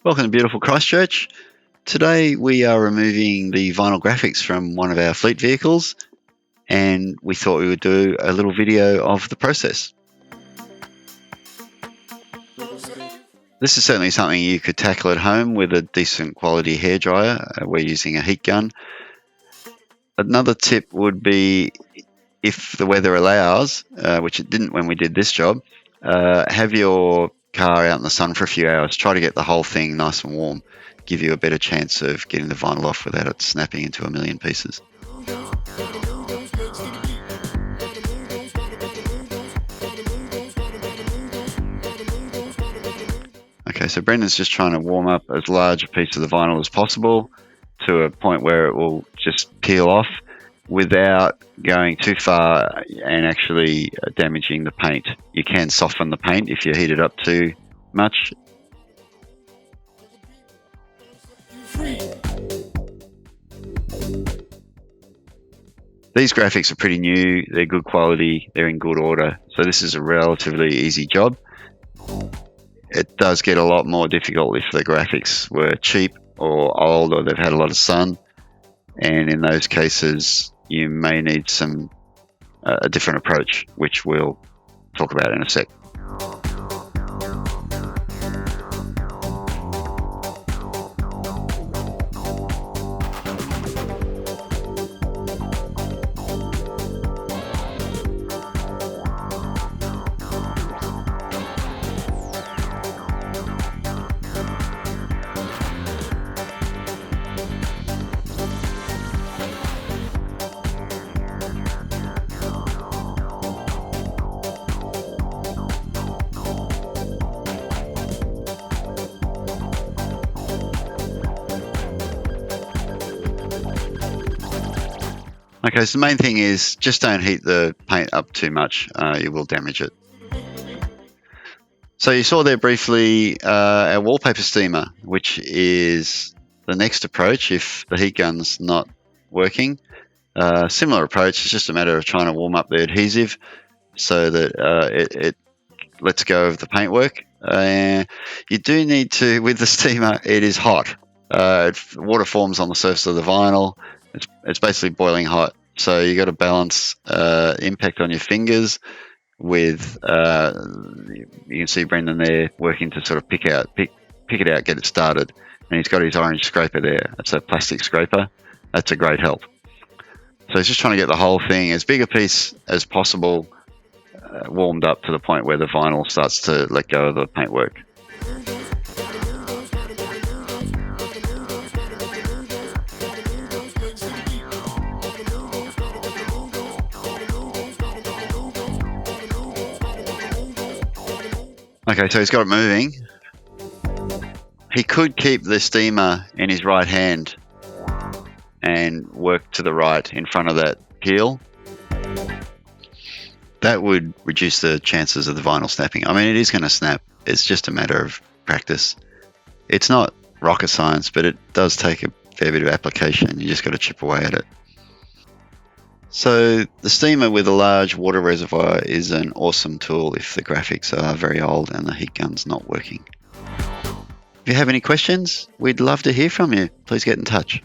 Welcome to beautiful Christchurch. Today we are removing the vinyl graphics from one of our fleet vehicles, and we thought we would do a little video of the process. This is certainly something you could tackle at home with a decent quality hairdryer. We're using a heat gun. Another tip would be, if the weather allows, which it didn't when we did this job, have your car out in the sun for a few hours. Try to get the whole thing nice and warm. Give you a better chance of getting the vinyl off without it snapping into a million pieces. Okay, so Brendan's just trying to warm up as large a piece of the vinyl as possible to a point where it will just peel off without going too far and actually damaging the paint. You can soften the paint if you heat it up too much. These graphics are pretty new, they're good quality, they're in good order, so this is a relatively easy job. It does get a lot more difficult if the graphics were cheap or old or they've had a lot of sun, and in those cases you may need a different approach, which we'll talk about in a sec. Okay, so the main thing is just don't heat the paint up too much, you will damage it. So you saw there briefly our wallpaper steamer, which is the next approach if the heat gun's not working. Similar approach, it's just a matter of trying to warm up the adhesive so that it lets go of the paintwork. You do need to, with the steamer, it is hot. Water forms on the surface of the vinyl. It's basically boiling hot. So you got to balance impact on your fingers with, you can see Brendan there working to sort of pick it out, get it started. And he's got his orange scraper there. That's a plastic scraper. That's a great help. So he's just trying to get the whole thing, as big a piece as possible, warmed up to the point where the vinyl starts to let go of the paintwork. Okay, so he's got it moving. He could keep the steamer in his right hand and work to the right in front of that peel. That would reduce the chances of the vinyl snapping. I mean, it is going to snap. It's just a matter of practice. It's not rocket science, but it does take a fair bit of application. You just got to chip away at it. So the steamer with a large water reservoir is an awesome tool if the graphics are very old and the heat gun's not working. If you have any questions, we'd love to hear from you. Please get in touch.